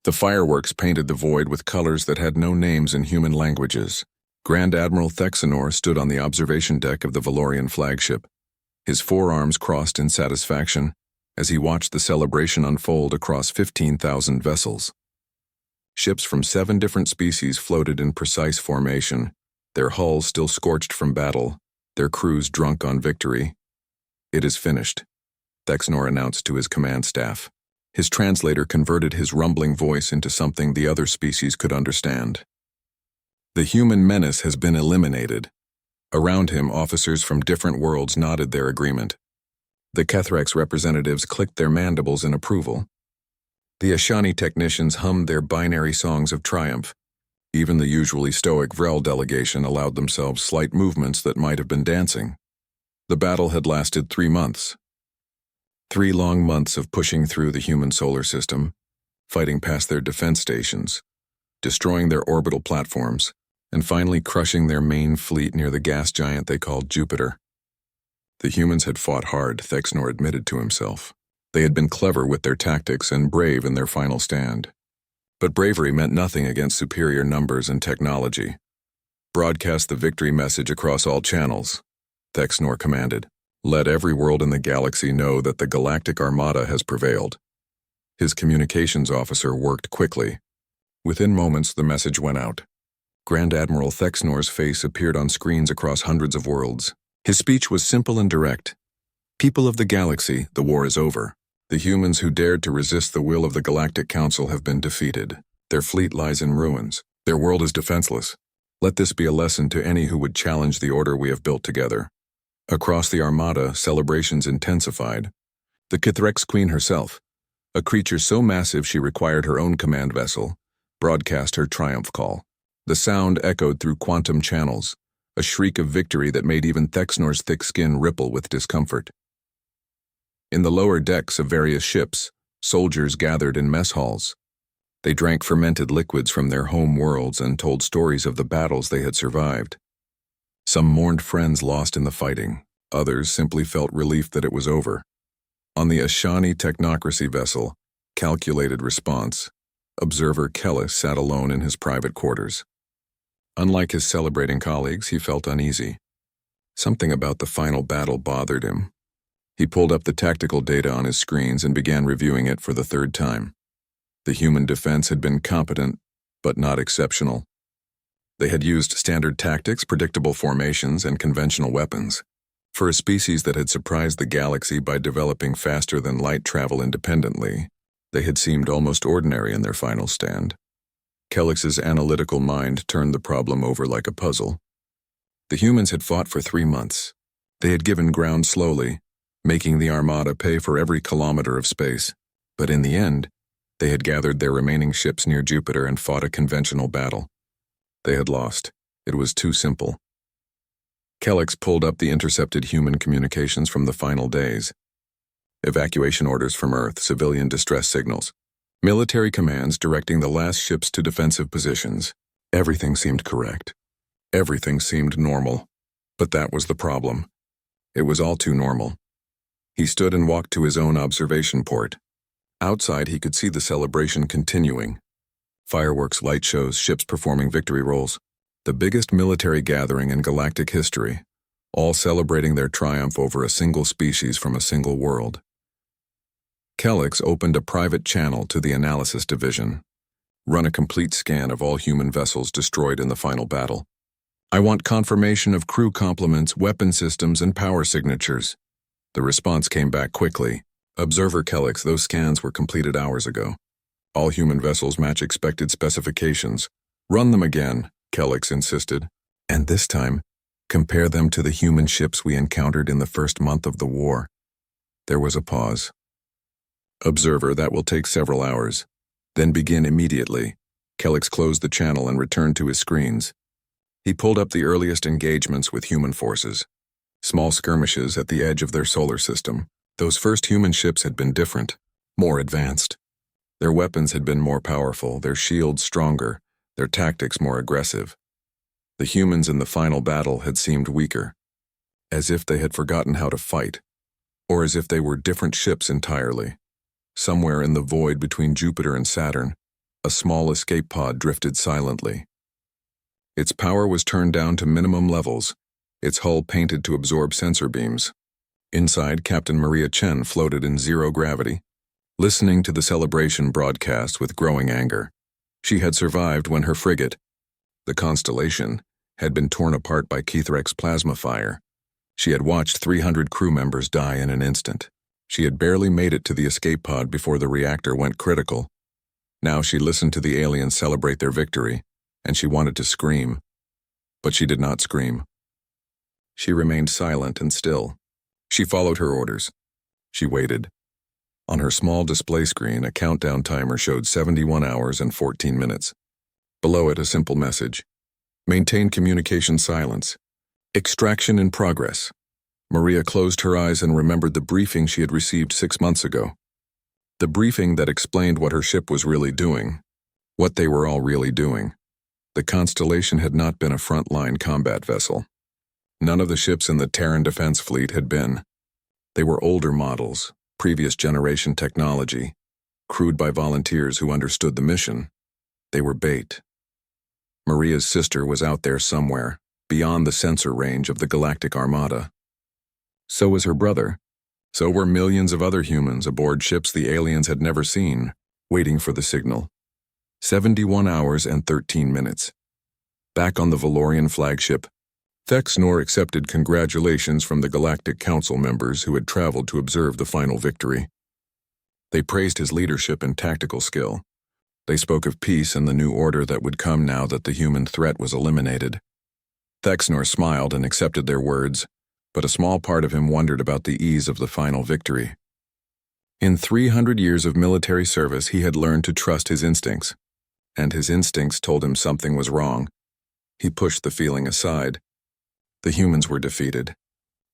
The fireworks painted the void with colors that had no names in human languages. Grand Admiral Thexanor stood on the observation deck of the Valorian flagship, his forearms crossed in satisfaction as he watched the celebration unfold across 15,000 vessels. Ships from 7 different species floated in precise formation, their hulls still scorched from battle, their crews drunk on victory. "It is finished," Thexanor announced to his command staff. His translator converted his rumbling voice into something the other species could understand. "The human menace has been eliminated." Around him, officers from different worlds nodded their agreement. The Kethrex representatives clicked their mandibles in approval. The Ashani technicians hummed their binary songs of triumph. Even the usually stoic Vrel delegation allowed themselves slight movements that might have been dancing. The battle had lasted 3 months. 3 long months of pushing through the human solar system, fighting past their defense stations, destroying their orbital platforms, and finally crushing their main fleet near the gas giant they called Jupiter. The humans had fought hard, Thexanor admitted to himself. They had been clever with their tactics and brave in their final stand. But bravery meant nothing against superior numbers and technology. "Broadcast the victory message across all channels," Thexanor commanded. "Let every world in the galaxy know that the Galactic Armada has prevailed." His communications officer worked quickly. Within moments, the message went out. Grand Admiral Thexanor's face appeared on screens across hundreds of worlds. His speech was simple and direct. "People of the galaxy, the war is over. The humans who dared to resist the will of the Galactic Council have been defeated. Their fleet lies in ruins. Their world is defenseless. Let this be a lesson to any who would challenge the order we have built together." Across the Armada, celebrations intensified. The Kithrex Queen herself, a creature so massive she required her own command vessel, broadcast her triumph call. The sound echoed through quantum channels, a shriek of victory that made even Thexanor's thick skin ripple with discomfort. In the lower decks of various ships, soldiers gathered in mess halls. They drank fermented liquids from their home worlds and told stories of the battles they had survived. Some mourned friends lost in the fighting, others simply felt relief that it was over. On the Ashani technocracy vessel, Calculated Response, observer Kellis sat alone in his private quarters. Unlike his celebrating colleagues, he felt uneasy. Something about the final battle bothered him. He pulled up the tactical data on his screens and began reviewing it for the 3rd time. The human defense had been competent, but not exceptional. They had used standard tactics, predictable formations, and conventional weapons. For a species that had surprised the galaxy by developing faster-than-light travel independently, they had seemed almost ordinary in their final stand. Kellix's analytical mind turned the problem over like a puzzle. The humans had fought for 3 months. They had given ground slowly, making the Armada pay for every kilometer of space. But in the end, they had gathered their remaining ships near Jupiter and fought a conventional battle. They had lost. It was too simple. Kellix pulled up the intercepted human communications from the final days. Evacuation orders from Earth, civilian distress signals, military commands directing the last ships to defensive positions. Everything seemed correct. Everything seemed normal. But that was the problem. It was all too normal. He stood and walked to his own observation port. Outside, he could see the celebration continuing. Fireworks, light shows, ships performing victory rolls. The biggest military gathering in galactic history, all celebrating their triumph over a single species from a single world. Kellix opened a private channel to the analysis division. "Run a complete scan of all human vessels destroyed in the final battle. I want confirmation of crew complements, weapon systems, and power signatures." The response came back quickly. "Observer Kellix, those scans were completed hours ago. All human vessels match expected specifications. Run them again," Kellix insisted. "And this time, compare them to the human ships we encountered in the first month of the war." There was a pause. "Observer, that will take several hours. Then begin immediately." Kellix closed the channel and returned to his screens. He pulled up the earliest engagements with human forces. Small skirmishes at the edge of their solar system. Those first human ships had been different, more advanced. Their weapons had been more powerful, their shields stronger, their tactics more aggressive. The humans in the final battle had seemed weaker, as if they had forgotten how to fight, or as if they were different ships entirely. Somewhere in the void between Jupiter and Saturn, A small escape pod drifted silently. Its power was turned down to minimum levels, its hull painted to absorb sensor beams. Inside, Captain Maria Chen floated in zero gravity, listening to the celebration broadcast with growing anger. She had survived when her frigate, the Constellation, had been torn apart by Keithrek's plasma fire. She had watched 300 crew members die in an instant. She had barely made it to the escape pod before the reactor went critical. Now she listened to the aliens celebrate their victory, and she wanted to scream. But she did not scream. She remained silent and still. She followed her orders. She waited. On her small display screen, a countdown timer showed 71 hours and 14 minutes. Below it, a simple message. Maintain communication silence. Extraction in progress. Maria closed her eyes and remembered the briefing she had received 6 months ago. The briefing that explained what her ship was really doing. What they were all really doing. The Constellation had not been a front-line combat vessel. None of the ships in the Terran Defense Fleet had been. They were older models, previous generation technology, crewed by volunteers who understood the mission. They were bait. Maria's sister was out there somewhere, beyond the sensor range of the Galactic Armada. So was her brother. So were millions of other humans aboard ships the aliens had never seen, waiting for the signal. 71 hours and 13 minutes. Back on the Valorian flagship, Thexnor accepted congratulations from the Galactic Council members who had traveled to observe the final victory. They praised his leadership and tactical skill. They spoke of peace and the new order that would come now that the human threat was eliminated. Thexnor smiled and accepted their words, but a small part of him wondered about the ease of the final victory. In 300 years of military service, he had learned to trust his instincts, and his instincts told him something was wrong. He pushed the feeling aside. The humans were defeated.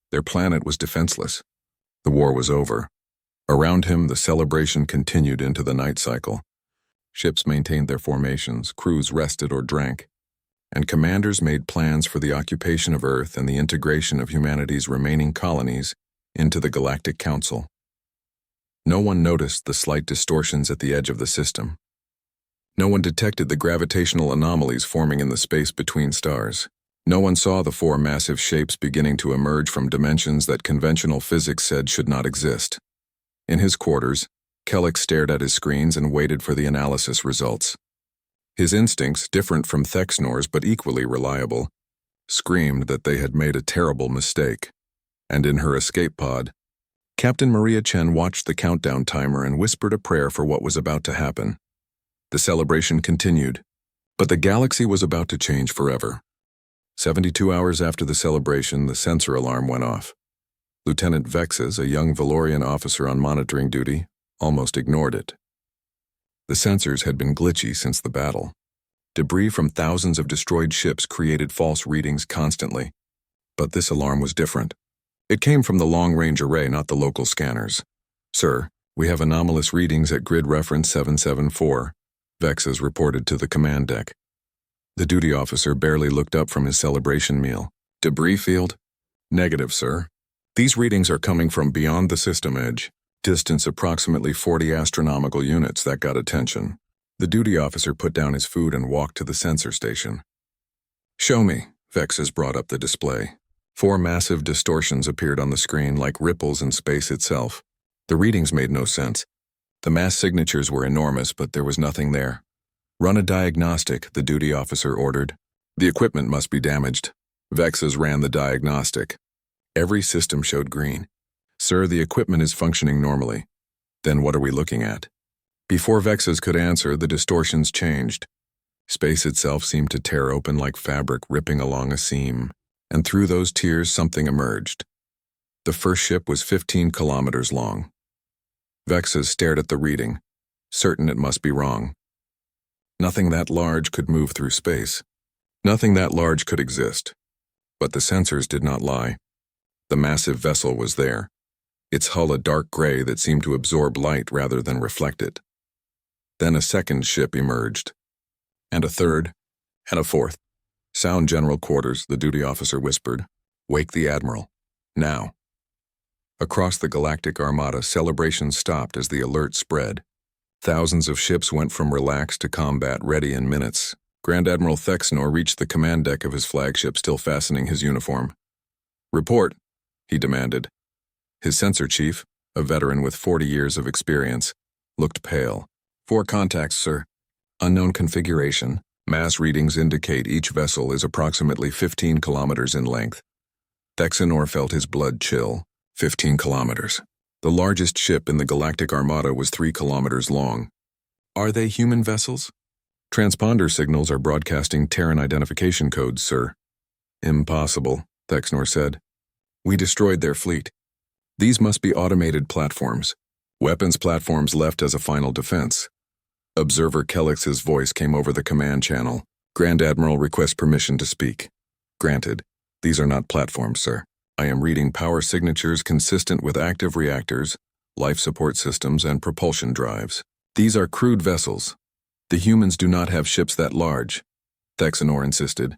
Their planet was defenseless. The war was over. Around him, the celebration continued into the night cycle. Ships maintained their formations, crews rested or drank, and commanders made plans for the occupation of Earth and the integration of humanity's remaining colonies into the Galactic Council. No one noticed the slight distortions at the edge of the system. No one detected the gravitational anomalies forming in the space between stars. No one saw the 4 massive shapes beginning to emerge from dimensions that conventional physics said should not exist. In his quarters, Kellic stared at his screens and waited for the analysis results. His instincts, different from Thexnor's but equally reliable, screamed that they had made a terrible mistake. And in her escape pod, Captain Maria Chen watched the countdown timer and whispered a prayer for what was about to happen. The celebration continued, but the galaxy was about to change forever. 72 hours after the celebration, the sensor alarm went off. Lieutenant Vexes, a young Valorian officer on monitoring duty, almost ignored it. The sensors had been glitchy since the battle. Debris from thousands of destroyed ships created false readings constantly. But this alarm was different. It came from the long-range array, not the local scanners. "Sir, we have anomalous readings at grid reference 774, Vexes reported to the command deck. The duty officer barely looked up from his celebration meal. "Debris field?" "Negative, sir. These readings are coming from beyond the system edge. Distance approximately 40 astronomical units. That got attention." The duty officer put down his food and walked to the sensor station. "Show me," Vexes brought up the display. 4 massive distortions appeared on the screen like ripples in space itself. The readings made no sense. The mass signatures were enormous, but there was nothing there. "Run a diagnostic," the duty officer ordered. "The equipment must be damaged." Vexes ran the diagnostic. Every system showed green. "Sir, the equipment is functioning normally." "Then what are we looking at?" Before Vexes could answer, the distortions changed. Space itself seemed to tear open like fabric ripping along a seam, and through those tears something emerged. The first ship was 15 kilometers long. Vexes stared at the reading, certain it must be wrong. Nothing that large could move through space. Nothing that large could exist. But the sensors did not lie. The massive vessel was there, its hull a dark gray that seemed to absorb light rather than reflect it. Then a second ship emerged, and a third, and a fourth. "Sound general quarters," the duty officer whispered. "Wake the admiral. Now." Across the Galactic Armada, celebration stopped as the alert spread. Thousands of ships went from relaxed to combat-ready in minutes. Grand Admiral Thexnor reached the command deck of his flagship, still fastening his uniform. "Report," he demanded. His sensor chief, a veteran with 40 years of experience, looked pale. "4 contacts, sir. Unknown configuration. Mass readings indicate each vessel is approximately 15 kilometers in length." Thexnor felt his blood chill. 15 kilometers. The largest ship in the Galactic Armada was 3 kilometers long. "Are they human vessels?" "Transponder signals are broadcasting Terran identification codes, sir." "Impossible," Thexnor said. "We destroyed their fleet. These must be automated platforms. Weapons platforms left as a final defense." Observer Kellix's voice came over the command channel. "Grand Admiral requests permission to speak." "Granted. These are not platforms, sir. I am reading power signatures consistent with active reactors, life support systems, and propulsion drives. These are crude vessels. The humans do not have ships that large," Thexnor insisted.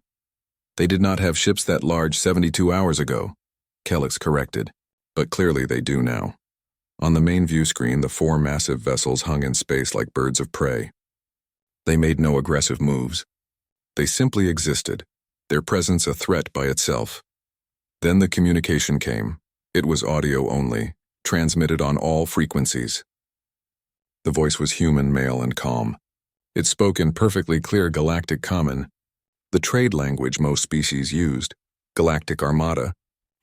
"They did not have ships that large 72 hours ago," Kellix corrected. "But clearly they do now." On the main view screen, the 4 massive vessels hung in space like birds of prey. They made no aggressive moves. They simply existed, their presence a threat by itself. Then the communication came. It was audio only, transmitted on all frequencies. The voice was human, male, and calm. It spoke in perfectly clear Galactic Common, the trade language most species used. "Galactic Armada.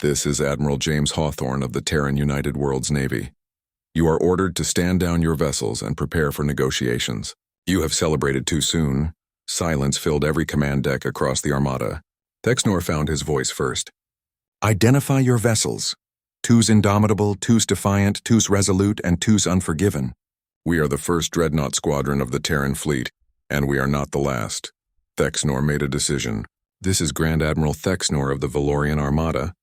This is Admiral James Hawthorne of the Terran United Worlds Navy. You are ordered to stand down your vessels and prepare for negotiations. You have celebrated too soon." Silence filled every command deck across the Armada. Thexnor found his voice first. "Identify your vessels. Two's indomitable, two's defiant, two's resolute, and two's unforgiven. We are the first Dreadnought squadron of the Terran fleet, and we are not the last." Thexnor made a decision. "This is Grand Admiral Thexnor of the Valorian Armada.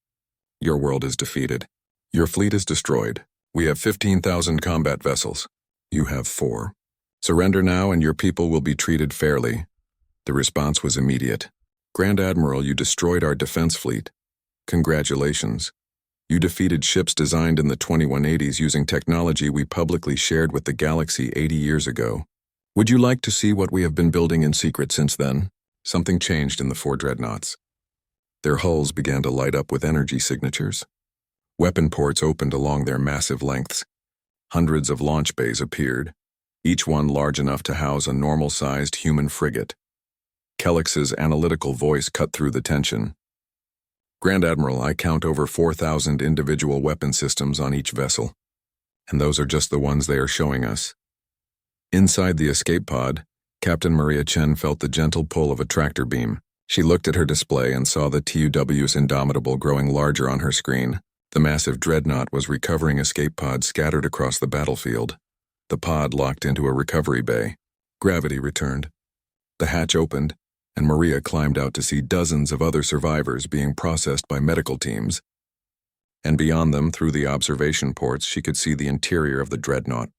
Your world is defeated. Your fleet is destroyed. We have 15,000 combat vessels. You have 4. Surrender now and your people will be treated fairly." The response was immediate. "Grand Admiral, you destroyed our defense fleet. Congratulations. You defeated ships designed in the 2180s using technology we publicly shared with the galaxy 80 years ago. Would you like to see what we have been building in secret since then?" Something changed in the 4 dreadnoughts. Their hulls began to light up with energy signatures. Weapon ports opened along their massive lengths. Hundreds of launch bays appeared, each one large enough to house a normal-sized human frigate. Kellix's analytical voice cut through the tension. "Grand Admiral, I count over 4,000 individual weapon systems on each vessel. And those are just the ones they are showing us." Inside the escape pod, Captain Maria Chen felt the gentle pull of a tractor beam. She looked at her display and saw the TUW's Indomitable growing larger on her screen. The massive dreadnought was recovering escape pods scattered across the battlefield. The pod locked into a recovery bay. Gravity returned. The hatch opened, and Maria climbed out to see dozens of other survivors being processed by medical teams. And beyond them, through the observation ports, she could see the interior of the dreadnought.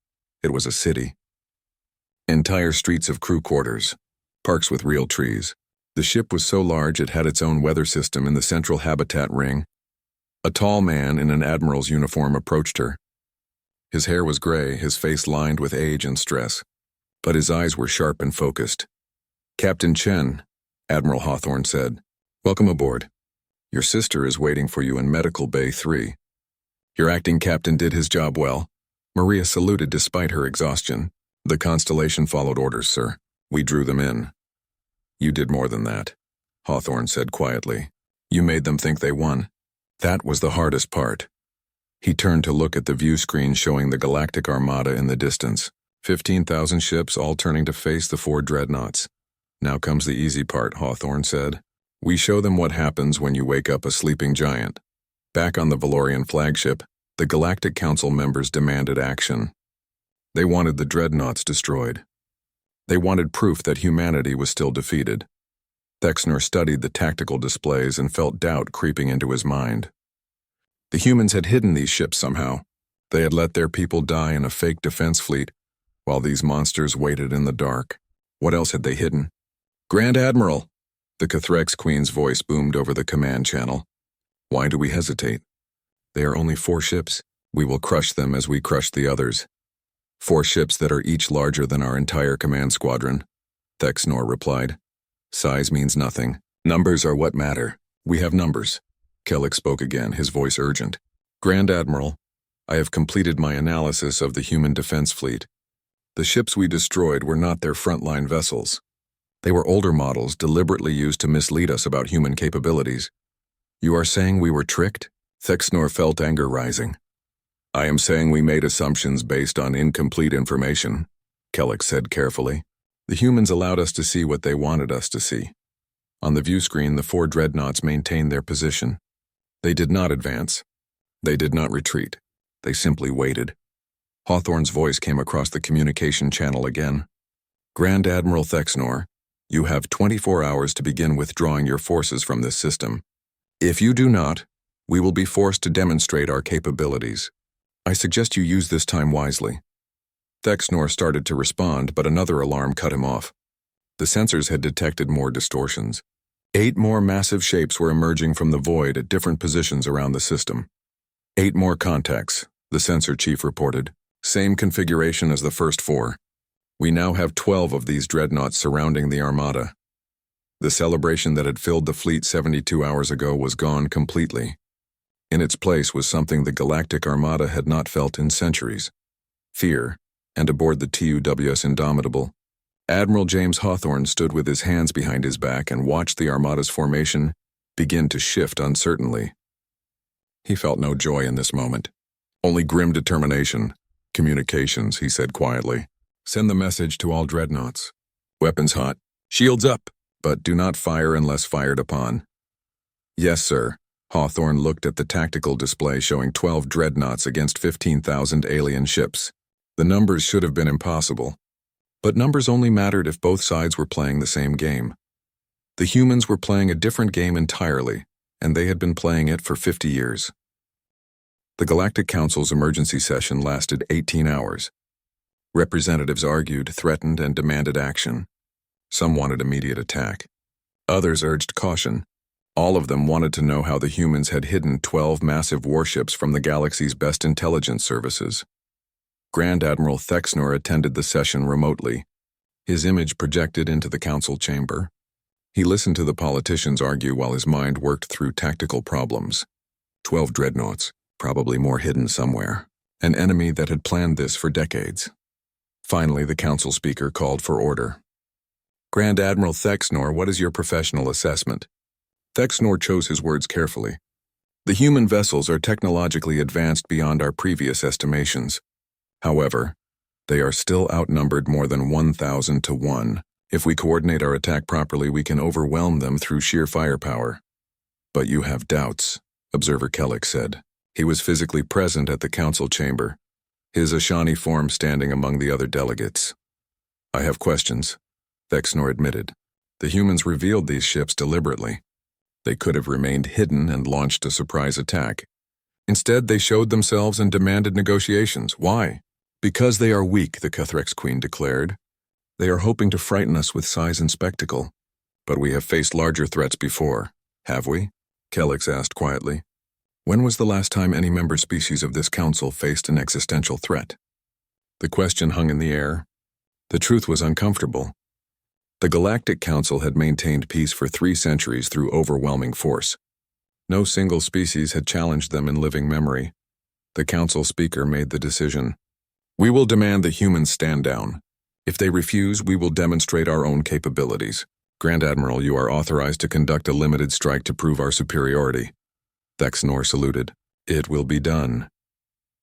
It was a city. Entire streets of crew quarters, parks with real trees. The ship was so large it had its own weather system in the central habitat ring. A tall man in an admiral's uniform approached her. His hair was gray, his face lined with age and stress, but his eyes were sharp and focused. "Captain Chen," Admiral Hawthorne said, "welcome aboard. Your sister is waiting for you in Medical Bay 3. Your acting captain did his job well." Maria saluted despite her exhaustion. "The Constellation followed orders, sir. We drew them in." "You did more than that," Hawthorne said quietly. "You made them think they won. That was the hardest part." He turned to look at the view screen showing the Galactic Armada in the distance. 15,000 ships all turning to face the 4 dreadnoughts. "Now comes the easy part," Hawthorne said. "We show them what happens when you wake up a sleeping giant." Back on the Valorian flagship, the Galactic Council members demanded action. They wanted the dreadnoughts destroyed. They wanted proof that humanity was still defeated. Thexnor studied the tactical displays and felt doubt creeping into his mind. The humans had hidden these ships somehow. They had let their people die in a fake defense fleet, while these monsters waited in the dark. What else had they hidden? "Grand Admiral!" The Cathrex Queen's voice boomed over the command channel. "Why do we hesitate? They are only 4 ships. We will crush them as we crushed the others." 4 ships that are each larger than our entire command squadron, Thexnor replied. Size means nothing. Numbers are what matter. We have numbers. Kellic spoke again, his voice urgent. Grand Admiral, I have completed my analysis of the human defense fleet. The ships we destroyed were not their frontline vessels. They were older models deliberately used to mislead us about human capabilities. You are saying we were tricked? Thexnor felt anger rising. I am saying we made assumptions based on incomplete information, Kellic said carefully. The humans allowed us to see what they wanted us to see. On the view screen, the 4 dreadnoughts maintained their position. They did not advance. They did not retreat. They simply waited. Hawthorne's voice came across the communication channel again. Grand Admiral Thexnor, you have 24 hours to begin withdrawing your forces from this system. If you do not, we will be forced to demonstrate our capabilities. I suggest you use this time wisely. Thexnor started to respond, but another alarm cut him off. The sensors had detected more distortions. 8 more massive shapes were emerging from the void at different positions around the system. 8 more contacts, the sensor chief reported. Same configuration as the first 4. We now have 12 of these dreadnoughts surrounding the Armada. The celebration that had filled the fleet 72 hours ago was gone completely. In its place was something the Galactic Armada had not felt in centuries. Fear, and aboard the TUWS Indomitable, Admiral James Hawthorne stood with his hands behind his back and watched the Armada's formation begin to shift uncertainly. He felt no joy in this moment, only grim determination. Communications, he said quietly. Send the message to all dreadnoughts. Weapons hot. Shields up, but do not fire unless fired upon. Yes, sir. Hawthorne looked at the tactical display showing 12 dreadnoughts against 15,000 alien ships. The numbers should have been impossible. But numbers only mattered if both sides were playing the same game. The humans were playing a different game entirely, and they had been playing it for 50 years. The Galactic Council's emergency session lasted 18 hours. Representatives argued, threatened, and demanded action. Some wanted immediate attack. Others urged caution. All of them wanted to know how the humans had hidden 12 massive warships from the galaxy's best intelligence services. Grand Admiral Thexnor attended the session remotely, his image projected into the council chamber. He listened to the politicians argue while his mind worked through tactical problems. 12 dreadnoughts, probably more hidden somewhere. An enemy that had planned this for decades. Finally, the council speaker called for order. Grand Admiral Thexnor, what is your professional assessment? Thexnor chose his words carefully. The human vessels are technologically advanced beyond our previous estimations. However, they are still outnumbered more than 1,000 to 1. If we coordinate our attack properly, we can overwhelm them through sheer firepower. But you have doubts, Observer Kellic said. He was physically present at the council chamber, his Ashani form standing among the other delegates. I have questions, Thexnor admitted. The humans revealed these ships deliberately. They could have remained hidden and launched a surprise attack. Instead, they showed themselves and demanded negotiations. Why? Because they are weak, the Cuthrex Queen declared. They are hoping to frighten us with size and spectacle. But we have faced larger threats before, have we? Kellic asked quietly. When was the last time any member species of this council faced an existential threat? The question hung in the air. The truth was uncomfortable. The Galactic Council had maintained peace for 3 centuries through overwhelming force. No single species had challenged them in living memory. The council speaker made the decision. We will demand the humans stand down. If they refuse, we will demonstrate our own capabilities. Grand Admiral, you are authorized to conduct a limited strike to prove our superiority. Thexnor saluted. It will be done.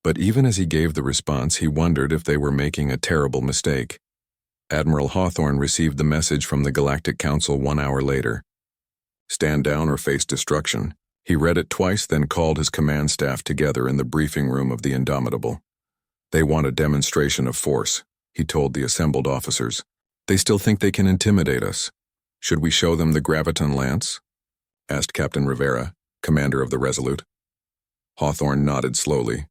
But even as he gave the response, he wondered if they were making a terrible mistake. Admiral Hawthorne received the message from the Galactic Council 1 hour later. Stand down or face destruction. He read it twice, then called his command staff together in the briefing room of the Indomitable. They want a demonstration of force, he told the assembled officers. They still think they can intimidate us. Should we show them the Graviton Lance? Asked Captain Rivera, commander of the Resolute. Hawthorne nodded slowly.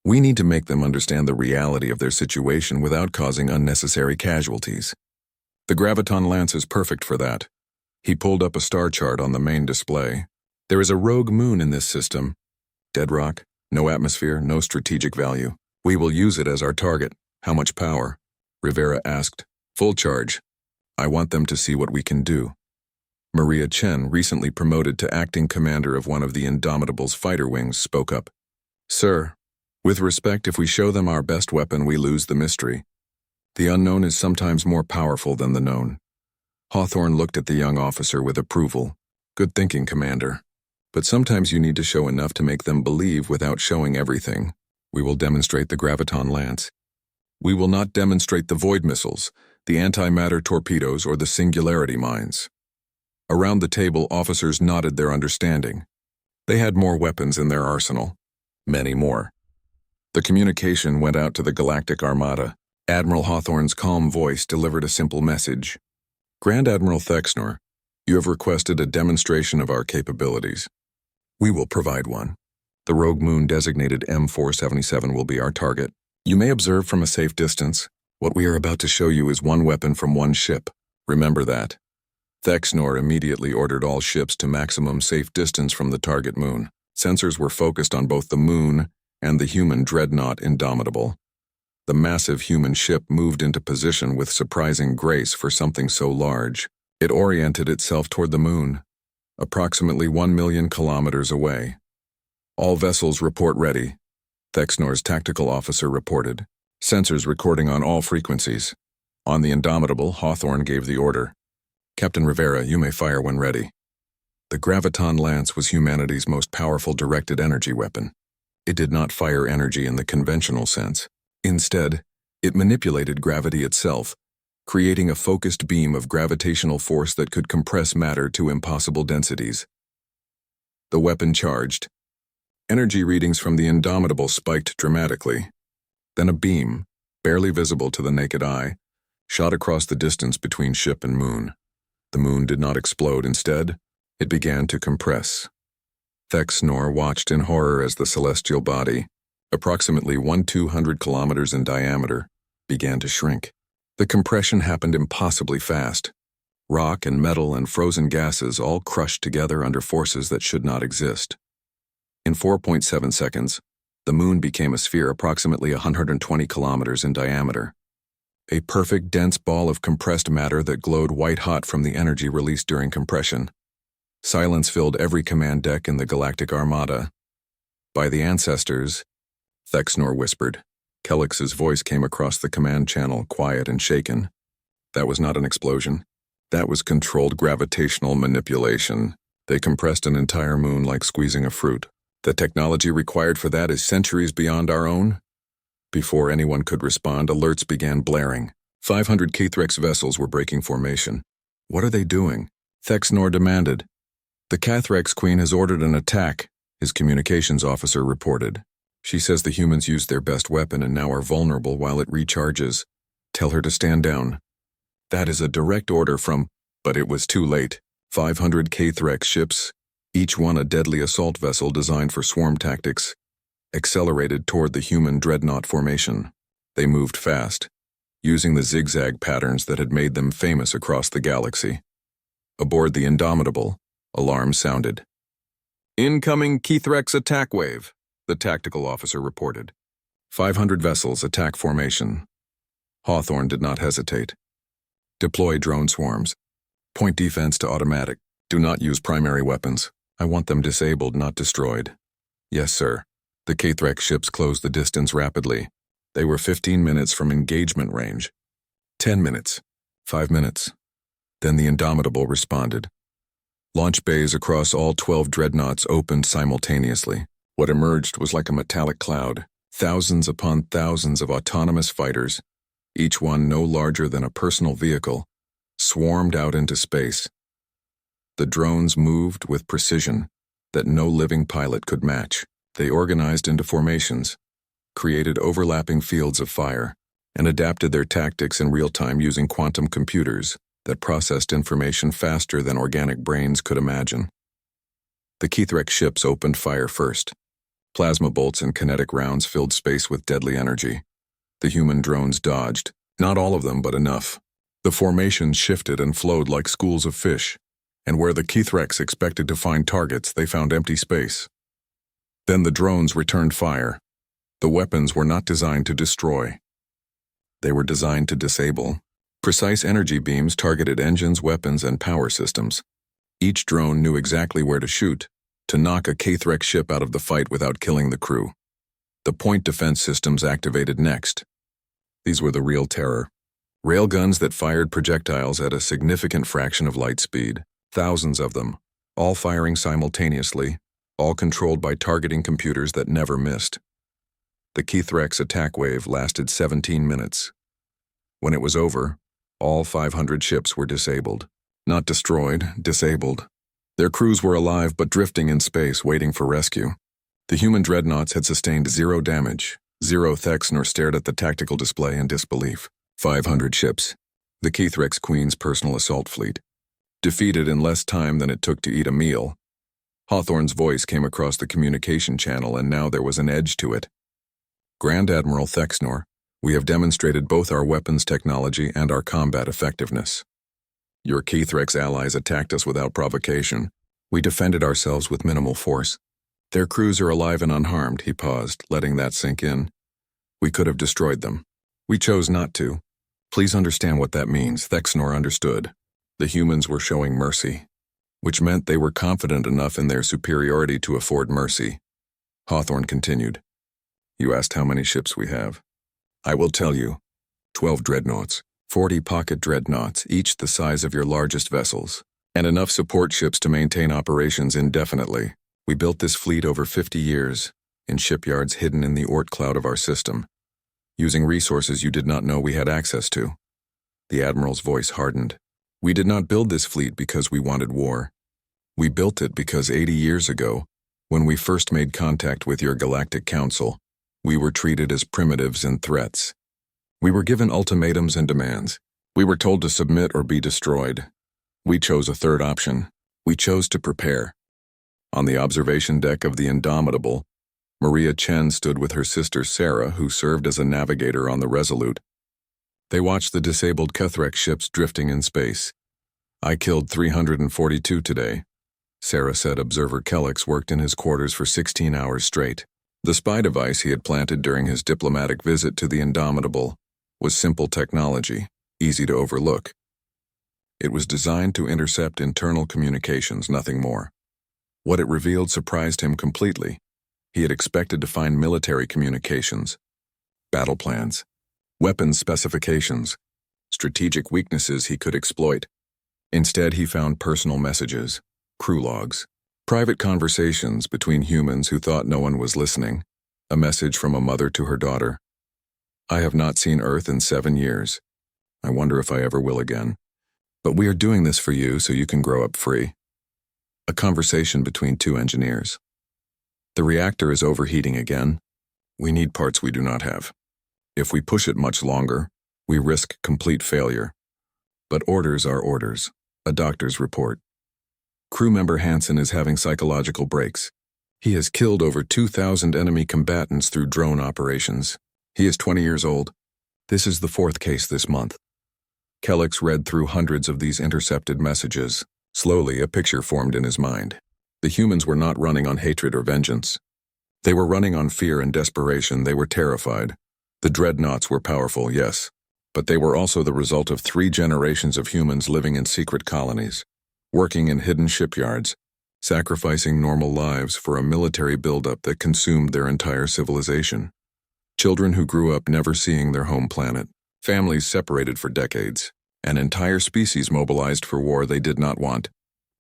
We need to make them understand the reality of their situation without causing unnecessary casualties. The Graviton Lance is perfect for that. He pulled up a star chart on the main display. There is a rogue moon in this system. Dead rock, no atmosphere, no strategic value. We will use it as our target. How much power? Rivera asked. Full charge. I want them to see what we can do. Maria Chen, recently promoted to acting commander of one of the Indomitable's fighter wings, spoke up. Sir, with respect, if we show them our best weapon, we lose the mystery. The unknown is sometimes more powerful than the known. Hawthorne looked at the young officer with approval. Good thinking, Commander. But sometimes you need to show enough to make them believe without showing everything. We will demonstrate the graviton lance. We will not demonstrate the void missiles, the antimatter torpedoes, or the singularity mines. Around the table, officers nodded their understanding. They had more weapons in their arsenal. Many more. The communication went out to the Galactic Armada. Admiral Hawthorne's calm voice delivered a simple message. Grand Admiral Thexnor, you have requested a demonstration of our capabilities. We will provide one. The rogue moon designated M477 will be our target. You may observe from a safe distance. What we are about to show you is one weapon from one ship. Remember that. Thexnor immediately ordered all ships to maximum safe distance from the target moon. Sensors were focused on both the moon and the human dreadnought Indomitable. The massive human ship moved into position with surprising grace for something so large. It oriented itself toward the moon, approximately 1 million kilometers away. All vessels report ready, Thexnor's tactical officer reported. Sensors recording on all frequencies. On the Indomitable, Hawthorne gave the order. Captain Rivera, you may fire when ready. The graviton lance was humanity's most powerful directed energy weapon. It did not fire energy in the conventional sense. Instead, it manipulated gravity itself, creating a focused beam of gravitational force that could compress matter to impossible densities. The weapon charged. Energy readings from the Indomitable spiked dramatically. Then a beam, barely visible to the naked eye, shot across the distance between ship and moon. The moon did not explode. Instead, it began to compress. Thexnor watched in horror as the celestial body, approximately 1,200 kilometers in diameter, began to shrink. The compression happened impossibly fast. Rock and metal and frozen gases all crushed together under forces that should not exist. In 4.7 seconds, the moon became a sphere approximately 120 kilometers in diameter. A perfect dense ball of compressed matter that glowed white-hot from the energy released during compression. Silence filled every command deck in the Galactic Armada. By the ancestors, Thexnor whispered. Kellix's voice came across the command channel, quiet and shaken. That was not an explosion. That was controlled gravitational manipulation. They compressed an entire moon like squeezing a fruit. The technology required for that is centuries beyond our own. Before anyone could respond, alerts began blaring. 500 Cathrex vessels were breaking formation. What are they doing? Thexnor demanded. The Cathrex Queen has ordered an attack, his communications officer reported. She says the humans used their best weapon and now are vulnerable while it recharges. Tell her to stand down. That is a direct order from, but it was too late. 500 Cathrex ships, each one a deadly assault vessel designed for swarm tactics, accelerated toward the human dreadnought formation. They moved fast, using the zigzag patterns that had made them famous across the galaxy. Aboard the Indomitable, alarms sounded. Incoming Cathrex attack wave, the tactical officer reported. 500 vessels attack formation. Hawthorne did not hesitate. Deploy drone swarms. Point defense to automatic. Do not use primary weapons. I want them disabled, not destroyed. Yes, sir. The Cathrex ships closed the distance rapidly. They were 15 minutes from engagement range. 10 minutes. 5 minutes. Then the Indomitable responded. Launch bays across all 12 dreadnoughts opened simultaneously. What emerged was like a metallic cloud. Thousands upon thousands of autonomous fighters, each one no larger than a personal vehicle, swarmed out into space. The drones moved with precision that no living pilot could match. They organized into formations, created overlapping fields of fire, and adapted their tactics in real time using quantum computers that processed information faster than organic brains could imagine. The Cathrex ships opened fire first. Plasma bolts and kinetic rounds filled space with deadly energy. The human drones dodged, not all of them, but enough. The formations shifted and flowed like schools of fish, and where the Cathrex expected to find targets, they found empty space. Then the drones returned fire. The weapons were not designed to destroy. They were designed to disable. Precise energy beams targeted engines, weapons, and power systems. Each drone knew exactly where to shoot, to knock a Kthrex ship out of the fight without killing the crew. The point defense systems activated next. These were the real terror. Railguns that fired projectiles at a significant fraction of light speed, thousands of them, all firing simultaneously, all controlled by targeting computers that never missed. The Kthrex attack wave lasted 17 minutes. When it was over, all 500 ships were disabled. Not destroyed, disabled. Their crews were alive but drifting in space, waiting for rescue. The human dreadnoughts had sustained 0 damage. 0 Thexnor stared at the tactical display in disbelief. 500 ships. The Kthrex Queen's personal assault fleet. Defeated in less time than it took to eat a meal. Hawthorne's voice came across the communication channel, and now there was an edge to it. Grand Admiral Thexnor, we have demonstrated both our weapons technology and our combat effectiveness. Your Kthrex allies attacked us without provocation. We defended ourselves with minimal force. Their crews are alive and unharmed. He paused, letting that sink in. We could have destroyed them. We chose not to. Please understand what that means. Thexnor understood. The humans were showing mercy, which meant they were confident enough in their superiority to afford mercy. Hawthorne continued. You asked how many ships we have. I will tell you. 12 dreadnoughts, 40 pocket dreadnoughts, each the size of your largest vessels, and enough support ships to maintain operations indefinitely. We built this fleet over 50 years, in shipyards hidden in the Oort cloud of our system, using resources you did not know we had access to. The Admiral's voice hardened. We did not build this fleet because we wanted war. We built it because 80 years ago, when we first made contact with your Galactic Council, we were treated as primitives and threats. We were given ultimatums and demands. We were told to submit or be destroyed. We chose a third option. We chose to prepare. On the observation deck of the Indomitable, Maria Chen stood with her sister Sarah, who served as a navigator on the Resolute. They watched the disabled Kthrex ships drifting in space. I killed 342 today, Sarah said. Observer Kellex worked in his quarters for 16 hours straight. The spy device he had planted during his diplomatic visit to the Indomitable was simple technology, easy to overlook. It was designed to intercept internal communications, nothing more. What it revealed surprised him completely. He had expected to find military communications, battle plans, weapons specifications, strategic weaknesses he could exploit. Instead, he found personal messages, crew logs, private conversations between humans who thought no one was listening, a message from a mother to her daughter. I have not seen Earth in 7 years. I wonder if I ever will again. But we are doing this for you so you can grow up free. A conversation between 2 engineers. The reactor is overheating again. We need parts we do not have. If we push it much longer, we risk complete failure. But orders are orders. A doctor's report. Crew member Hansen is having psychological breaks. He has killed over 2,000 enemy combatants through drone operations. He is 20 years old. This is the 4th case this month. Kellex read through hundreds of these intercepted messages. Slowly, a picture formed in his mind. The humans were not running on hatred or vengeance. They were running on fear and desperation. They were terrified. The dreadnoughts were powerful, yes, but they were also the result of 3 generations of humans living in secret colonies, working in hidden shipyards, sacrificing normal lives for a military buildup that consumed their entire civilization. Children who grew up never seeing their home planet, families separated for decades, an entire species mobilized for war they did not want,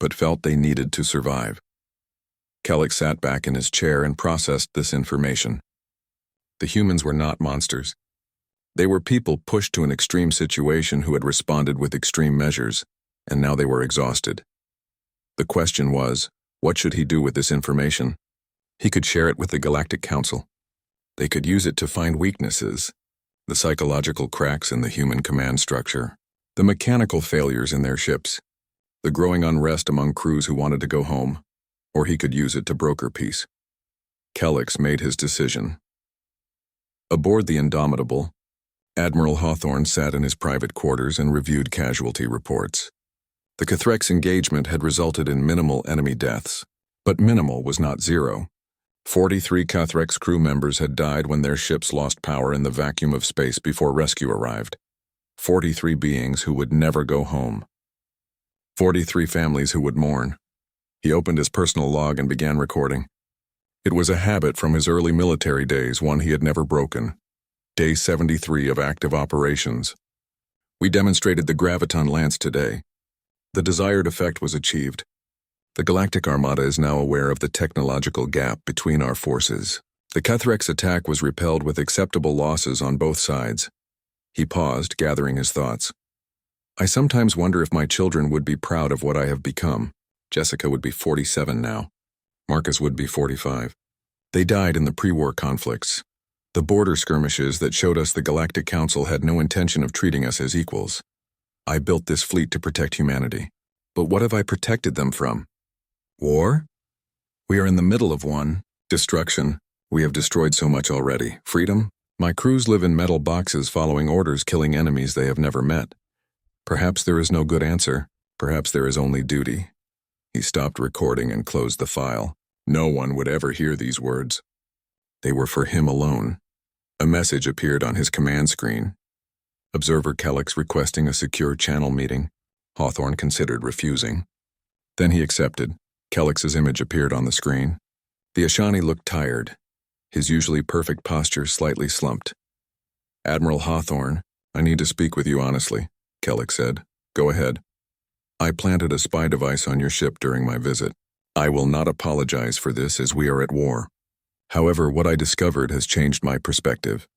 but felt they needed to survive. Kellex sat back in his chair and processed this information. The humans were not monsters. They were people pushed to an extreme situation who had responded with extreme measures, and now they were exhausted. The question was, what should he do with this information? He could share it with the Galactic Council. They could use it to find weaknesses, the psychological cracks in the human command structure, the mechanical failures in their ships, the growing unrest among crews who wanted to go home, or he could use it to broker peace. Kellex made his decision. Aboard the Indomitable, Admiral Hawthorne sat in his private quarters and reviewed casualty reports. The Kthrex engagement had resulted in minimal enemy deaths, but minimal was not 0. 43 Cathrex crew members had died when their ships lost power in the vacuum of space before rescue arrived. 43 beings who would never go home. 43 families who would mourn. He opened his personal log and began recording. It was a habit from his early military days, one he had never broken. Day 73 of active operations. We demonstrated the graviton lance today. The desired effect was achieved. The Galactic Armada is now aware of the technological gap between our forces. The Cathrex attack was repelled with acceptable losses on both sides. He paused, gathering his thoughts. I sometimes wonder if my children would be proud of what I have become. Jessica would be 47 now. Marcus would be 45. They died in the pre-war conflicts. The border skirmishes that showed us the Galactic Council had no intention of treating us as equals. I built this fleet to protect humanity. But what have I protected them from? War? We are in the middle of one. Destruction. We have destroyed so much already. Freedom? My crews live in metal boxes following orders, killing enemies they have never met. Perhaps there is no good answer. Perhaps there is only duty. He stopped recording and closed the file. No one would ever hear these words. They were for him alone. A message appeared on his command screen. Observer Kellex requesting a secure channel meeting. Hawthorne considered refusing. Then he accepted. Kellex's image appeared on the screen. The Ashani looked tired. His usually perfect posture slightly slumped. Admiral Hawthorne, I need to speak with you honestly, Kellex said. Go ahead. I planted a spy device on your ship during my visit. I will not apologize for this as we are at war. However, what I discovered has changed my perspective.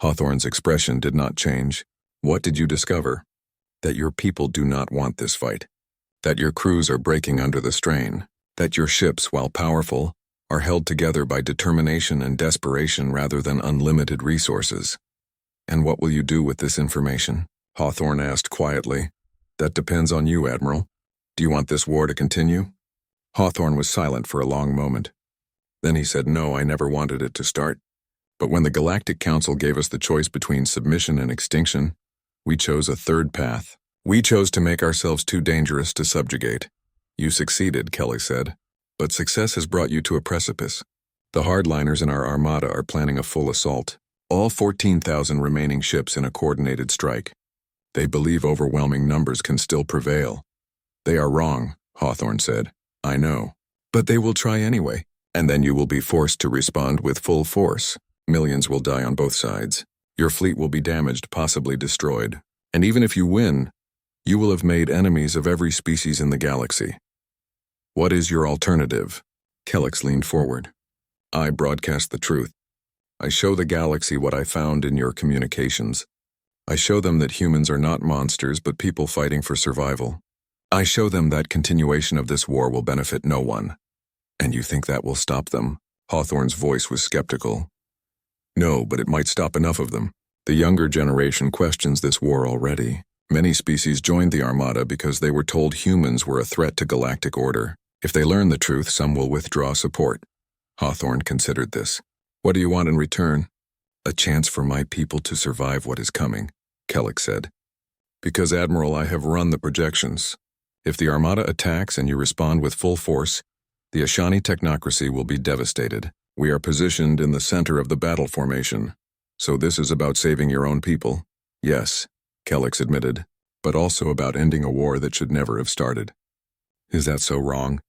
Hawthorne's expression did not change. What did you discover? That your people do not want this fight. That your crews are breaking under the strain. That your ships, while powerful, are held together by determination and desperation rather than unlimited resources. And what will you do with this information? Hawthorne asked quietly. That depends on you, Admiral. Do you want this war to continue? Hawthorne was silent for a long moment. Then he said, no, I never wanted it to start. But when the Galactic Council gave us the choice between submission and extinction, we chose a third path. We chose to make ourselves too dangerous to subjugate. You succeeded, Kelly said. But success has brought you to a precipice. The hardliners in our armada are planning a full assault. All 14,000 remaining ships in a coordinated strike. They believe overwhelming numbers can still prevail. They are wrong, Hawthorne said. I know. But they will try anyway. And then you will be forced to respond with full force. Millions will die on both sides. Your fleet will be damaged, possibly destroyed. And even if you win, you will have made enemies of every species in the galaxy. What is your alternative? Kellex leaned forward. I broadcast the truth. I show the galaxy what I found in your communications. I show them that humans are not monsters but people fighting for survival. I show them that continuation of this war will benefit no one. And you think that will stop them? Hawthorne's voice was skeptical. No, but it might stop enough of them. The younger generation questions this war already. Many species joined the Armada because they were told humans were a threat to galactic order. If they learn the truth, some will withdraw support. Hawthorne considered this. What do you want in return? A chance for my people to survive what is coming, Kellex said. Because, Admiral, I have run the projections. If the Armada attacks and you respond with full force, the Ashani technocracy will be devastated. We are positioned in the center of the battle formation. So this is about saving your own people? Yes, Kellex admitted, but also about ending a war that should never have started. Is that so wrong?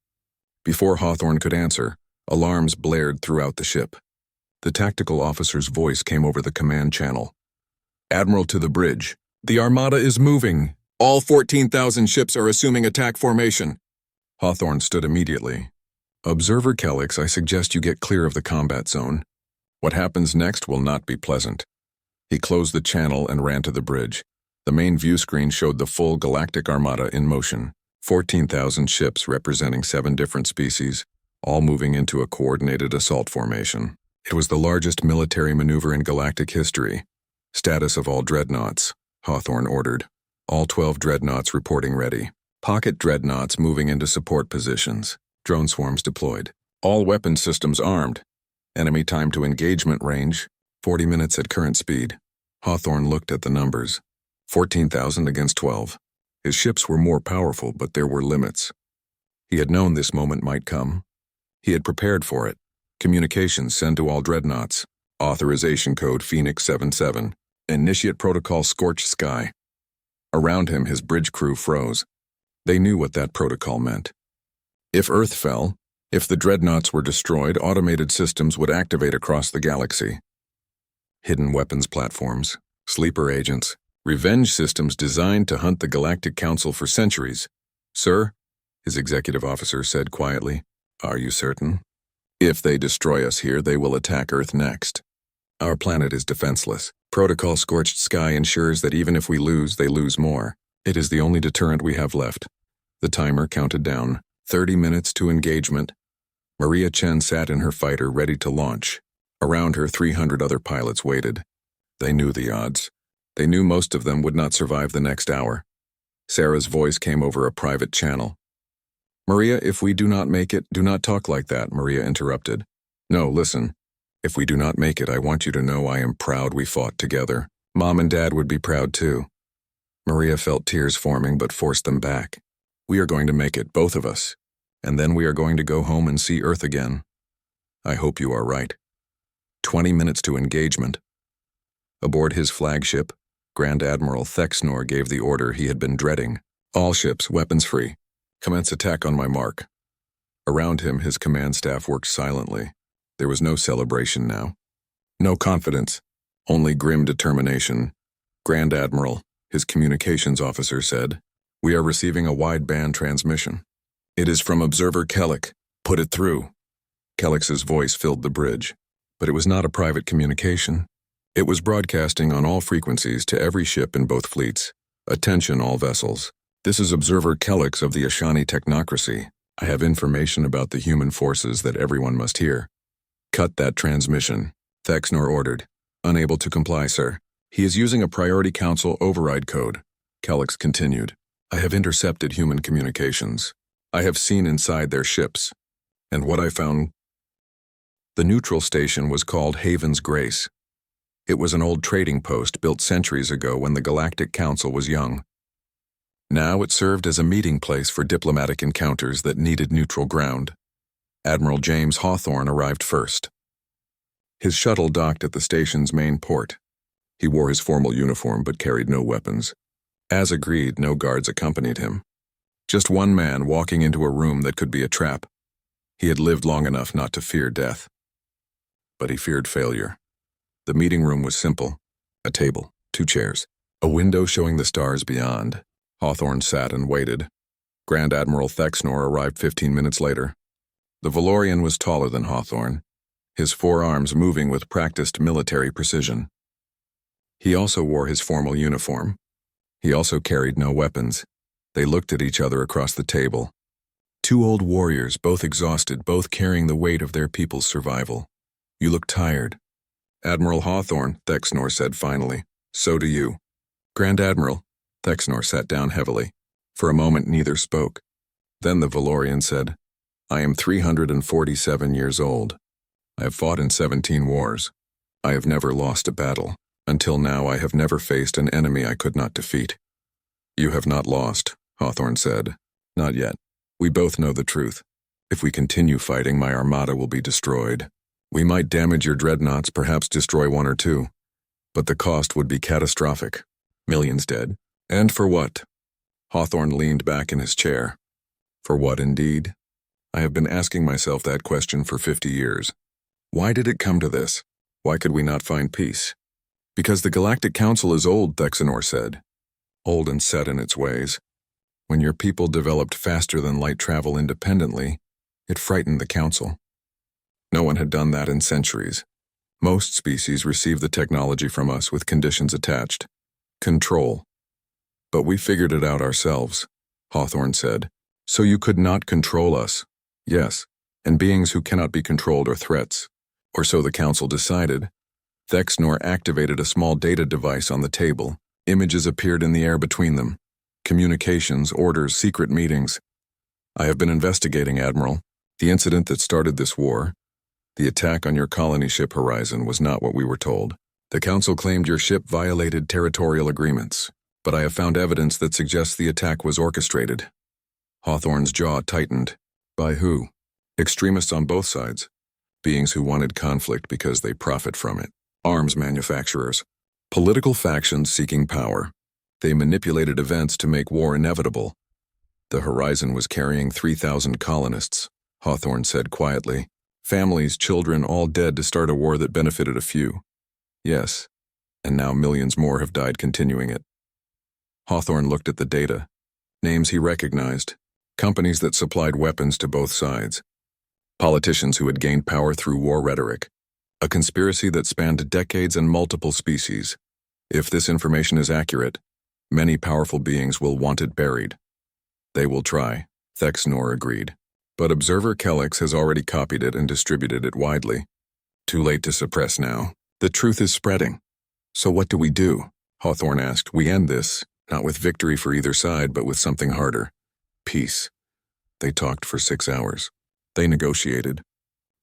Before Hawthorne could answer, alarms blared throughout the ship. The tactical officer's voice came over the command channel. Admiral to the bridge. The Armada is moving. All 14,000 ships are assuming attack formation. Hawthorne stood immediately. Observer Kellex, I suggest you get clear of the combat zone. What happens next will not be pleasant. He closed the channel and ran to the bridge. The main view screen showed the full Galactic Armada in motion. 14,000 ships representing 7 different species, all moving into a coordinated assault formation. It was the largest military maneuver in galactic history. Status of all dreadnoughts, Hawthorne ordered. All 12 dreadnoughts reporting ready. Pocket dreadnoughts moving into support positions. Drone swarms deployed. All weapon systems armed. Enemy time to engagement range, 40 minutes at current speed. Hawthorne looked at the numbers. 14,000 against 12. His ships were more powerful, but there were limits. He had known this moment might come. He had prepared for it. Communications send to all dreadnoughts. Authorization code Phoenix 77. Initiate protocol Scorched Sky. Around him, his bridge crew froze. They knew what that protocol meant. If Earth fell, if the dreadnoughts were destroyed, automated systems would activate across the galaxy. Hidden weapons platforms, sleeper agents, revenge systems designed to hunt the Galactic Council for centuries. Sir, his executive officer said quietly, are you certain? If they destroy us here, they will attack Earth next. Our planet is defenseless. Protocol Scorched Sky ensures that even if we lose, they lose more. It is the only deterrent we have left. The timer counted down. 30 minutes to engagement. Maria Chen sat in her fighter ready to launch. Around her, 300 other pilots waited. They knew the odds. They knew most of them would not survive the next hour. Sarah's voice came over a private channel. Maria, if we do not make it, do not talk like that, Maria interrupted. No, listen. If we do not make it, I want you to know I am proud we fought together. Mom and Dad would be proud too. Maria felt tears forming but forced them back. We are going to make it, both of us. And then we are going to go home and see Earth again. I hope you are right. 20 minutes to engagement. Aboard his flagship, Grand Admiral Thexnor gave the order he had been dreading. All ships, weapons free. Commence attack on my mark. Around him, his command staff worked silently. There was no celebration now. No confidence. Only grim determination. Grand Admiral, his communications officer said, we are receiving a wideband transmission. It is from Observer Kellic. Put it through. Kellic's voice filled the bridge. But it was not a private communication. It was broadcasting on all frequencies to every ship in both fleets. Attention all vessels. This is Observer Kellic of the Ashani Technocracy. I have information about the human forces that everyone must hear. Cut that transmission, Thexnor ordered. Unable to comply, sir. He is using a Priority Council override code. Kellic continued. I have intercepted human communications. I have seen inside their ships. And what I found... The neutral station was called Haven's Grace. It was an old trading post built centuries ago when the Galactic Council was young. Now it served as a meeting place for diplomatic encounters that needed neutral ground. Admiral James Hawthorne arrived first. His shuttle docked at the station's main port. He wore his formal uniform but carried no weapons. As agreed, no guards accompanied him. Just one man walking into a room that could be a trap. He had lived long enough not to fear death. But he feared failure. The meeting room was simple. A table, 2 chairs, a window showing the stars beyond. Hawthorne sat and waited. Grand Admiral Thexnor arrived 15 minutes later. The Valorian was taller than Hawthorne, his 4 arms moving with practiced military precision. He also wore his formal uniform. He also carried no weapons. They looked at each other across the table. 2 old warriors, both exhausted, both carrying the weight of their people's survival. You look tired. Admiral Hawthorne, Thexnor said finally. So do you. Grand Admiral, Thexnor sat down heavily. For a moment neither spoke. Then the Valorian said, I am 347 years old. I have fought in 17 wars. I have never lost a battle. Until now I have never faced an enemy I could not defeat. You have not lost, Hawthorne said. Not yet. We both know the truth. If we continue fighting, my armada will be destroyed. We might damage your dreadnoughts, perhaps destroy 1 or 2. But the cost would be catastrophic. Millions dead. And for what? Hawthorne leaned back in his chair. For what indeed? I have been asking myself that question for 50 years. Why did it come to this? Why could we not find peace? Because the Galactic Council is old, Thexnor said. Old and set in its ways. When your people developed faster than light travel independently, it frightened the Council. No one had done that in centuries. Most species receive the technology from us with conditions attached. Control. But we figured it out ourselves, Hawthorne said. So you could not control us. Yes, and beings who cannot be controlled are threats. Or so the Council decided. Thexnor activated a small data device on the table. Images appeared in the air between them. Communications, orders, secret meetings. I have been investigating, Admiral. The incident that started this war, the attack on your colony ship Horizon, was not what we were told. The Council claimed your ship violated territorial agreements, but I have found evidence that suggests the attack was orchestrated. Hawthorne's jaw tightened. By who? Extremists on both sides. beings who wanted conflict because they profit from it. Arms manufacturers. Political factions seeking power. They manipulated events to make war inevitable. The horizon was carrying 3,000 colonists, Hawthorne said quietly. Families, children, all dead to start a war that benefited a few. Yes, and now millions more have died continuing it. Hawthorne looked at the data. Names he recognized. Companies that supplied weapons to both sides. Politicians who had gained power through war rhetoric. A conspiracy that spanned decades and multiple species. If this information is accurate, many powerful beings will want it buried. They will try, Thexnor agreed. But observer Kellex has already copied it and distributed it widely. Too late to suppress now. The truth is spreading. So what do we do? Hawthorne asked. We end this, not with victory for either side, but with something harder. Peace. They talked for 6 hours. They negotiated.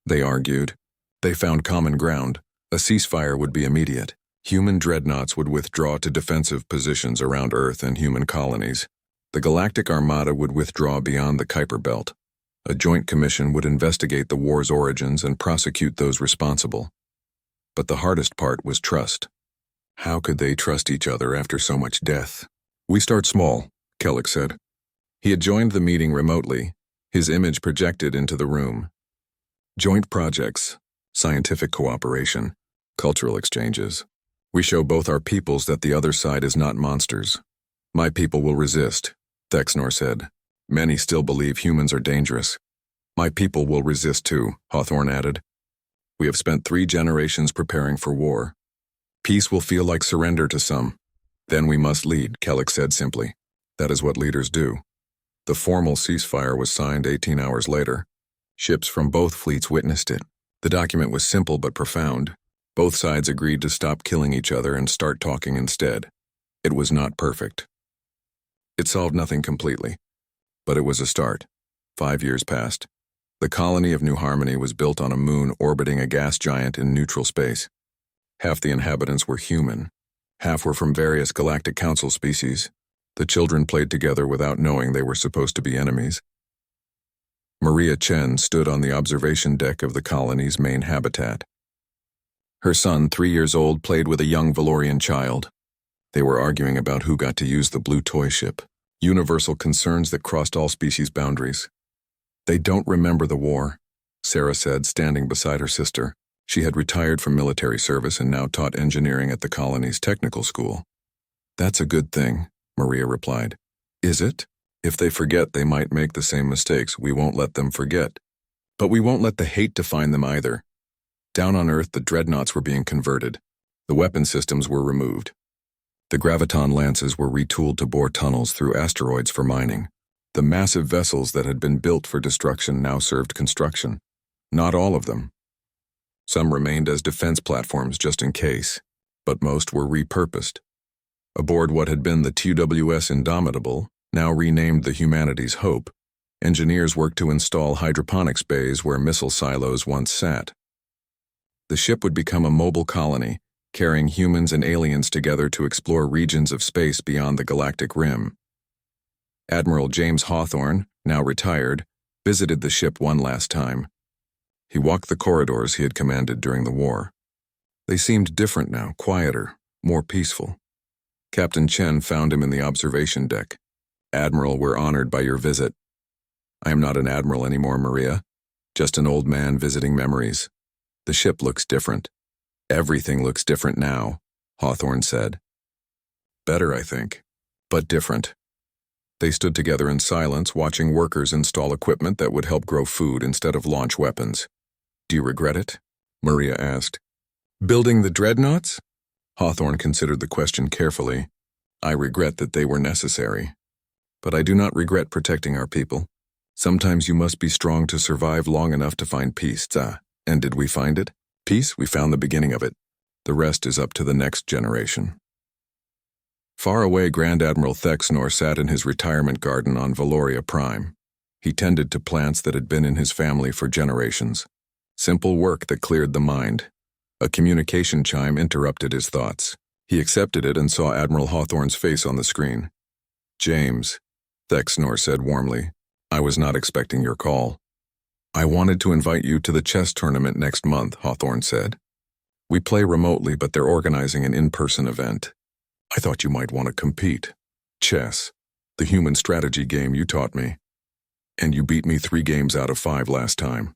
They argued. They found common ground. A ceasefire would be immediate. Human dreadnoughts would withdraw to defensive positions around Earth and human colonies. The Galactic Armada would withdraw beyond the Kuiper Belt. A joint commission would investigate the war's origins and prosecute those responsible. But the hardest part was trust. How could they trust each other after so much death? We start small, Kellex said. He had joined the meeting remotely, his image projected into the room. Joint projects, scientific cooperation, cultural exchanges. We show both our peoples that the other side is not monsters. My people will resist, Thexnor said. Many still believe humans are dangerous. My people will resist too, Hawthorne added. We have spent 3 generations preparing for war. Peace will feel like surrender to some. Then we must lead, Kellex said simply. That is what leaders do. The formal ceasefire was signed 18 hours later. Ships from both fleets witnessed it. The document was simple but profound. Both sides agreed to stop killing each other and start talking instead. It was not perfect. It solved nothing completely. But it was a start. 5 years passed. The colony of New Harmony was built on a moon orbiting a gas giant in neutral space. Half the inhabitants were human. Half were from various Galactic Council species. The children played together without knowing they were supposed to be enemies. Maria Chen stood on the observation deck of the colony's main habitat. Her son, 3 years old, played with a young Valorian child. They were arguing about who got to use the blue toy ship. Universal concerns that crossed all species boundaries. They don't remember the war, Sarah said, standing beside her sister. She had retired from military service and now taught engineering at the colony's technical school. That's a good thing, Maria replied. Is it? If they forget, they might make the same mistakes. We won't let them forget. But we won't let the hate define them either. Down on Earth, the dreadnoughts were being converted. The weapon systems were removed. The graviton lances were retooled to bore tunnels through asteroids for mining. The massive vessels that had been built for destruction now served construction. Not all of them. Some remained as defense platforms just in case, but most were repurposed. Aboard what had been the TWS Indomitable, now renamed the Humanity's Hope, engineers worked to install hydroponics bays where missile silos once sat. The ship would become a mobile colony, carrying humans and aliens together to explore regions of space beyond the galactic rim. Admiral James Hawthorne, now retired, visited the ship one last time. He walked the corridors he had commanded during the war. They seemed different now, quieter, more peaceful. Captain Chen found him in the observation deck. Admiral, we're honored by your visit. I am not an admiral anymore, Maria. Just an old man visiting memories. The ship looks different. Everything looks different now, Hawthorne said. Better, I think, but different. They stood together in silence, watching workers install equipment that would help grow food instead of launch weapons. Do you regret it? Maria asked. Building the dreadnoughts? Hawthorne considered the question carefully. I regret that they were necessary. But I do not regret protecting our people. Sometimes you must be strong to survive long enough to find peace. And did we find it? Peace? We found the beginning of it. The rest is up to the next generation. Far away, Grand Admiral Thexnor sat in his retirement garden on Valoria Prime. He tended to plants that had been in his family for generations. Simple work that cleared the mind. A communication chime interrupted his thoughts. He accepted it and saw Admiral Hawthorne's face on the screen. James, Thexnor said warmly, I was not expecting your call. I wanted to invite you to the chess tournament next month, Hawthorne said. We play remotely, but they're organizing an in-person event. I thought you might want to compete. Chess, the human strategy game you taught me. And you beat me 3 games out of 5 last time.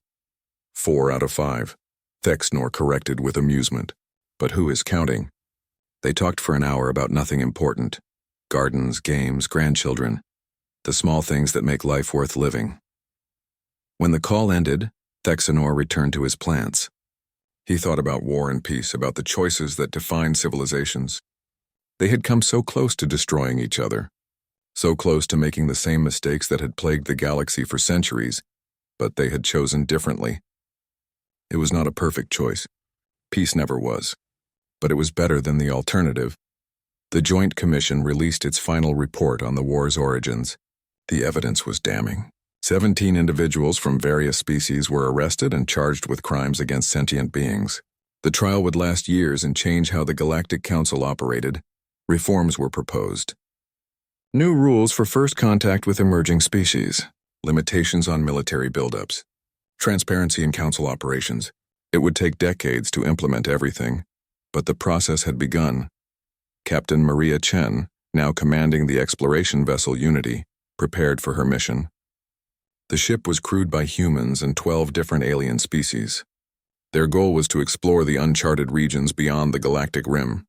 4 out of 5, Thexnor corrected with amusement. But who is counting? They talked for an hour about nothing important. Gardens, games, grandchildren. The small things that make life worth living. When the call ended, Thexnor returned to his plants. He thought about war and peace, about the choices that define civilizations. They had come so close to destroying each other, so close to making the same mistakes that had plagued the galaxy for centuries, but they had chosen differently. It was not a perfect choice. Peace never was. But it was better than the alternative. The Joint Commission released its final report on the war's origins. The evidence was damning. 17 individuals from various species were arrested and charged with crimes against sentient beings. The trial would last years and change how the Galactic Council operated. Reforms were proposed. New rules for first contact with emerging species. Limitations on military buildups. Transparency in council operations. It would take decades to implement everything, but the process had begun. Captain Maria Chen, now commanding the exploration vessel Unity, prepared for her mission. The ship was crewed by humans and 12 different alien species. Their goal was to explore the uncharted regions beyond the galactic rim.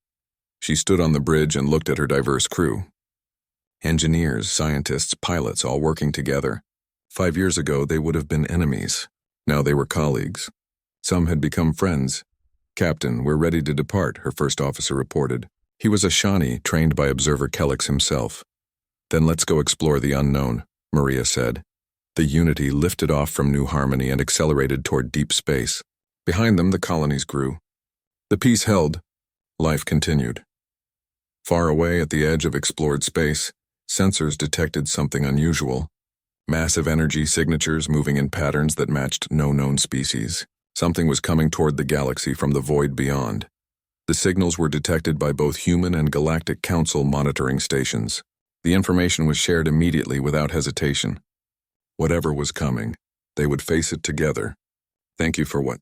She stood on the bridge and looked at her diverse crew. Engineers, scientists, pilots, all working together. 5 years ago, they would have been enemies. Now they were colleagues. Some had become friends. Captain, we're ready to depart, her first officer reported. He was a Shawnee trained by Observer Kellix himself. Then let's go explore the unknown, Maria said. The Unity lifted off from New Harmony and accelerated toward deep space. Behind them, the colonies grew. The peace held. Life continued. Far away at the edge of explored space, sensors detected something unusual. Massive energy signatures moving in patterns that matched no known species. Something was coming toward the galaxy from the void beyond. The signals were detected by both human and Galactic Council monitoring stations. The information was shared immediately without hesitation. Whatever was coming, they would face it together. Thank you for what